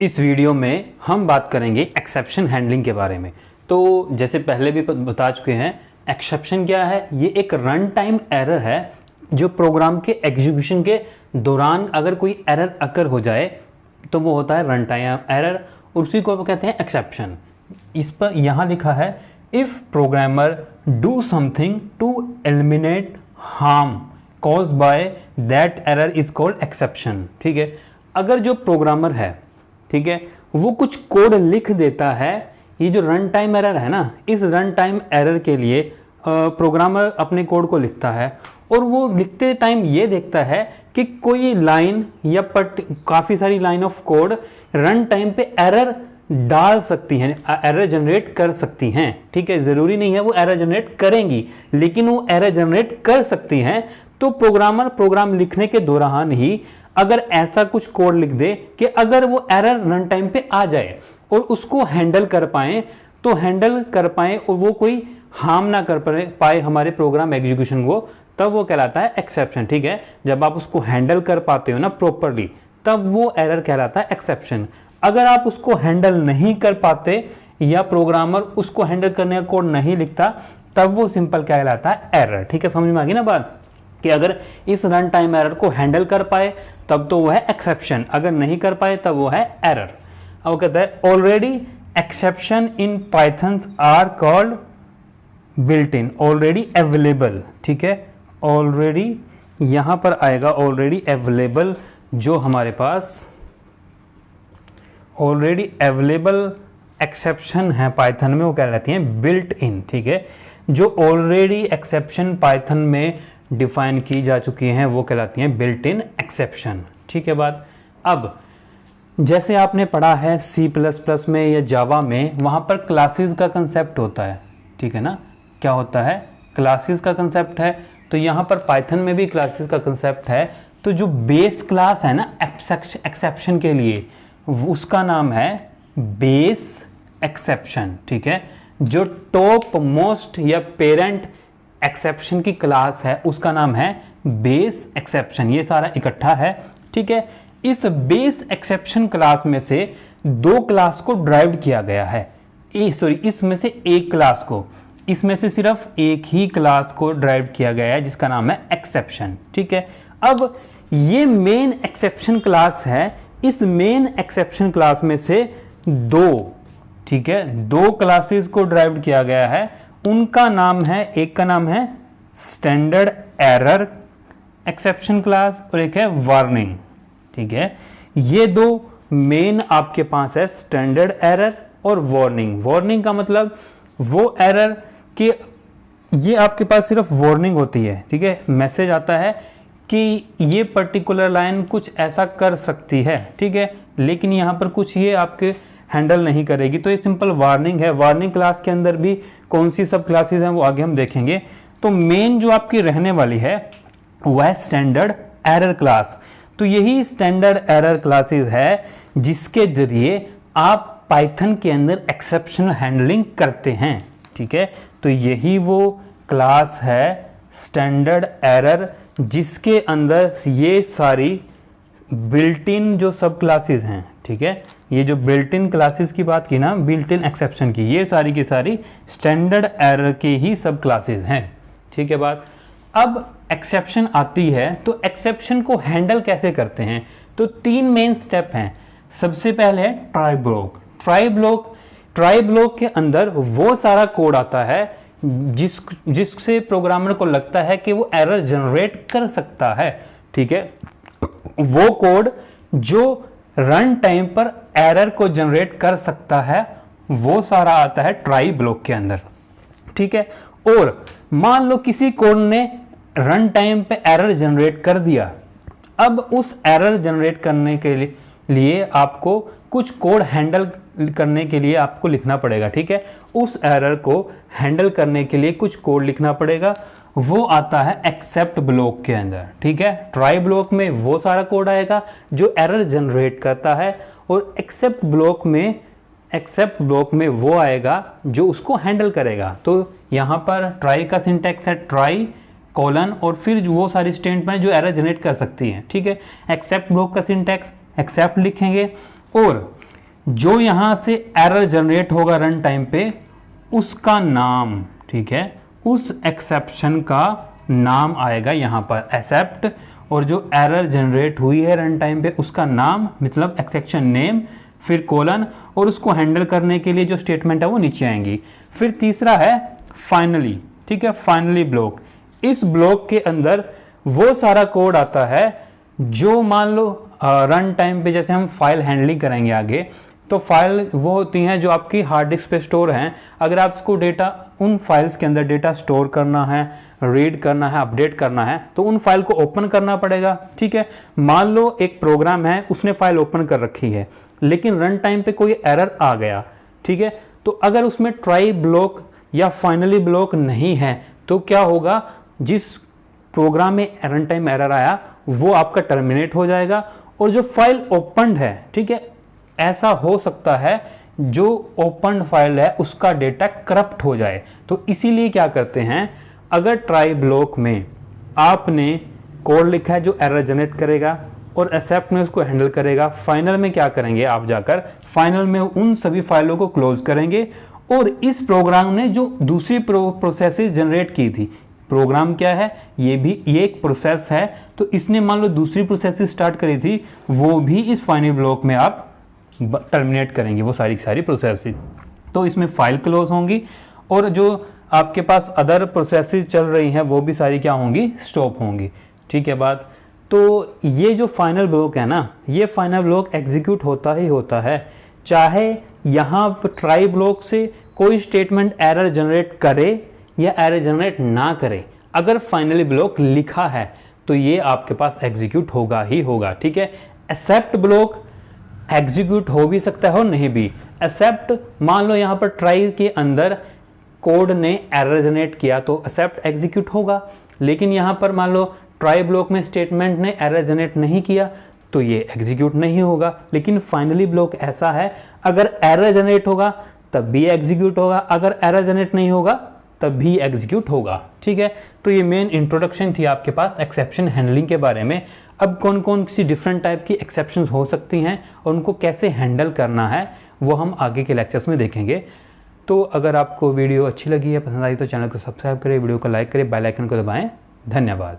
इस वीडियो में हम बात करेंगे एक्सेप्शन हैंडलिंग के बारे में। तो जैसे पहले भी बता चुके हैं, एक्सेप्शन क्या है? ये एक रन टाइम एरर है जो प्रोग्राम के एग्जीक्यूशन के दौरान अगर कोई एरर अकर हो जाए तो वो होता है रन टाइम एरर, उसी को कहते हैं एक्सेप्शन। इस पर यहाँ लिखा है if programmer do something to eliminate harm caused by that error is called exception. ठीक है, अगर जो प्रोग्रामर है, ठीक है, वो कुछ कोड लिख देता है, ये जो रन टाइम एरर है ना, इस रन टाइम एरर के लिए प्रोग्रामर अपने कोड को लिखता है और वो लिखते टाइम ये देखता है कि कोई लाइन या काफ़ी सारी line of code run time पे एरर डाल सकती हैं, एरर जनरेट कर सकती हैं। ठीक है, ज़रूरी नहीं है वो एरर जनरेट करेंगी, लेकिन वो एरर जनरेट कर सकती हैं। तो प्रोग्रामर प्रोग्राम लिखने के दौरान ही अगर ऐसा कुछ कोड लिख दे कि अगर वो एरर रन टाइम पे आ जाए और उसको हैंडल कर पाए, तो हैंडल कर पाए और वो कोई हार्म ना कर पाए हमारे प्रोग्राम एग्जीक्यूशन को, तब वो कहलाता है एक्सेप्शन। ठीक है, जब आप उसको हैंडल कर पाते हो ना प्रॉपरली, तब वो एरर कहलाता है एक्सेप्शन। अगर आप उसको हैंडल नहीं कर पाते या प्रोग्रामर उसको हैंडल करने का कोड नहीं लिखता, तब वो सिंपल कहलाता है एरर। ठीक है, समझ में आ गई ना बात कि अगर इस रन टाइम एरर को हैंडल कर पाए तब तो वो है एक्सेप्शन, अगर नहीं कर पाए तब वो है एरर। अब कहता है already exception in Pythons are called built in, already available. ठीक है, ऑलरेडी यहां पर आएगा ऑलरेडी अवेलेबल, जो हमारे पास ऑलरेडी अवेलेबल एक्सेप्शन है पाइथन में, वो कहलाती हैं बिल्ट इन। ठीक है, जो ऑलरेडी एक्सेप्शन पाइथन में डिफाइन की जा चुकी हैं वो कहलाती हैं बिल्ट इन एक्सेप्शन। ठीक है बात। अब जैसे आपने पढ़ा है C++ में या जावा में, वहाँ पर क्लासेस का कंसेप्ट होता है। ठीक है ना, क्या होता है? क्लासेस का कंसेप्ट है। तो यहाँ पर पाइथन में भी क्लासेस का कंसेप्ट है। तो जो बेस क्लास है ना एक्सेप्शन के लिए, उसका नाम है बेस एक्सेप्शन। ठीक है, जो टॉप मोस्ट या पेरेंट एक्सेप्शन की क्लास है उसका नाम है बेस एक्सेप्शन। ये सारा इकट्ठा है। ठीक है, इस बेस एक्सेप्शन क्लास में से दो क्लास को ड्राइव किया गया है, इसमें से एक क्लास को, इसमें से सिर्फ एक ही क्लास को ड्राइव किया गया है जिसका नाम है एक्सेप्शन। ठीक है, अब ये मेन एक्सेप्शन क्लास है। इस मेन एक्सेप्शन क्लास में से दो, ठीक है, दो क्लासेस को ड्राइव किया गया है। उनका नाम है, एक का नाम है स्टैंडर्ड एरर एक्सेप्शन क्लास और एक है वार्निंग। ठीक है, ये दो मेन आपके पास है, स्टैंडर्ड एरर और वार्निंग। वार्निंग का मतलब वो एरर कि ये आपके पास सिर्फ वार्निंग होती है। ठीक है, मैसेज आता है कि ये पर्टिकुलर लाइन कुछ ऐसा कर सकती है। ठीक है, लेकिन यहाँ पर कुछ ये आपके हैंडल नहीं करेगी, तो ये सिंपल वार्निंग है। वार्निंग क्लास के अंदर भी कौन सी सब क्लासेस हैं वो आगे हम देखेंगे। तो मेन जो आपकी रहने वाली है वह है स्टैंडर्ड एरर क्लास। तो यही स्टैंडर्ड एरर क्लासेस है जिसके जरिए आप पाइथन के अंदर एक्सेप्शनल हैंडलिंग करते हैं। ठीक है, तो यही वो क्लास है स्टैंडर्ड एरर जिसके अंदर ये सारी बिल्ट इन जो सब क्लासेस हैं, ठीक है, ये जो बिल्ट इन क्लासेस की बात की ना, बिल्ट इन एक्सेप्शन की, ये सारी की सारी स्टैंडर्ड एरर के ही सब क्लासेस हैं। ठीक है बात। अब एक्सेप्शन आती है तो एक्सेप्शन को हैंडल कैसे करते हैं? तो तीन मेन स्टेप हैं। सबसे पहले है ट्राई ब्लॉक। ट्राई ब्लॉक के अंदर वो सारा कोड आता है जिससे प्रोग्रामर को लगता है कि वो एरर जनरेट कर सकता है। ठीक है, वो कोड जो रन टाइम पर एरर को जनरेट कर सकता है वो सारा आता है ट्राई ब्लॉक के अंदर। ठीक है, और मान लो किसी कोड ने रन टाइम पे एरर जनरेट कर दिया। अब उस एरर जनरेट करने के लिए आपको कुछ कोड हैंडल करने के लिए आपको लिखना पड़ेगा। ठीक है, उस एरर को हैंडल करने के लिए कुछ कोड लिखना पड़ेगा, वो आता है एक्सेप्ट ब्लॉक के अंदर। ठीक है, ट्राई ब्लॉक में वो सारा कोड आएगा जो एरर जनरेट करता है, और एक्सेप्ट ब्लॉक में वो आएगा जो उसको हैंडल करेगा। तो यहाँ पर ट्राई का सिंटैक्स है ट्राई कॉलन और फिर वो सारी स्टेटमेंट जो एरर जनरेट कर सकती हैं। ठीक है, एक्सेप्ट ब्लॉक का सिंटैक्स एक्सेप्ट लिखेंगे और जो यहाँ से एरर जनरेट होगा रन टाइम पे उसका नाम, ठीक है, उस एक्सेप्शन का नाम आएगा यहाँ पर एक्सेप्ट, और जो एरर जनरेट हुई है रन टाइम पे उसका नाम मतलब एक्सेप्शन नेम, फिर कोलन, और उसको हैंडल करने के लिए जो स्टेटमेंट है वो नीचे आएंगी। फिर तीसरा है फाइनली, ठीक है, फाइनली ब्लॉक। इस ब्लॉक के अंदर वो सारा कोड आता है जो मान लो रन टाइम पे जैसे हम फाइल हैंडलिंग करेंगे आगे, तो फाइल वो होती हैं जो आपकी हार्ड डिस्क पे स्टोर हैं। अगर आप इसको डेटा उन फाइल्स के अंदर डेटा स्टोर करना है, रीड करना है, अपडेट करना है, तो उन फाइल को ओपन करना पड़ेगा, ठीक है। मान लो एक प्रोग्राम है, उसने फाइल ओपन कर रखी है, लेकिन रन टाइम पे कोई एरर आ गया, ठीक है, तो अगर उसमें ट्राई ब्लॉक या फाइनली ब्लॉक नहीं है तो क्या होगा, जिस प्रोग्राम में रन टाइम एरर आया वो आपका टर्मिनेट हो जाएगा, और जो फाइल ओपन है, ठीक है, ऐसा हो सकता है जो ओपन फाइल है उसका डेटा करप्ट हो जाए। तो इसीलिए क्या करते हैं, अगर ट्राई ब्लॉक में आपने कोड लिखा है जो एरर जनरेट करेगा और एक्सेप्ट में उसको हैंडल करेगा, फाइनल में क्या करेंगे, आप जाकर फाइनल में उन सभी फाइलों को क्लोज करेंगे, और इस प्रोग्राम ने जो दूसरी प्रोसेसेस जनरेट की थी, प्रोग्राम क्या है, ये एक प्रोसेस है, तो इसने मान लो दूसरी प्रोसेस स्टार्ट करी थी, वो भी इस फाइनल ब्लॉक में आप टर्मिनेट करेंगे वो सारी सारी प्रोसेसेस। तो इसमें फाइल क्लोज होंगी, और जो आपके पास अदर प्रोसेसेस चल रही हैं वो भी सारी क्या होंगी, स्टॉप होंगी, ठीक है बात। तो ये जो फाइनल ब्लॉक है ना, ये फाइनल ब्लॉक एग्जीक्यूट होता ही होता है, चाहे यहाँ पर ट्राई ब्लॉक से कोई स्टेटमेंट एरर जनरेट करे या एरर जनरेट ना करे, अगर फाइनली ब्लॉक लिखा है तो ये आपके पास एग्जीक्यूट होगा ही होगा, ठीक है। एक्सेप्ट ब्लॉक एग्जीक्यूट हो भी सकता है और नहीं भी। एक्सेप्ट मान लो यहाँ पर ट्राई के अंदर कोड ने एरर जनरेट किया तो एक्सेप्ट एग्जीक्यूट होगा, लेकिन यहाँ पर मान लो ट्राई ब्लॉक में स्टेटमेंट ने एरर जनरेट नहीं किया तो ये एग्जीक्यूट नहीं होगा। लेकिन फाइनली ब्लॉक ऐसा है, अगर एरर जनरेट होगा तब भी एग्जीक्यूट होगा, अगर एरर जनरेट नहीं होगा तब भी एग्जीक्यूट होगा, ठीक है। तो ये मेन इंट्रोडक्शन थी आपके पास एक्सेप्शन हैंडलिंग के बारे में। अब कौन कौन सी डिफरेंट टाइप की एक्सेप्शंस हो सकती हैं और उनको कैसे हैंडल करना है वो हम आगे के लेक्चर्स में देखेंगे। तो अगर आपको वीडियो अच्छी लगी है, पसंद आई, तो चैनल को सब्सक्राइब करें, वीडियो को लाइक करें, बेल आइकन को दबाएं। धन्यवाद।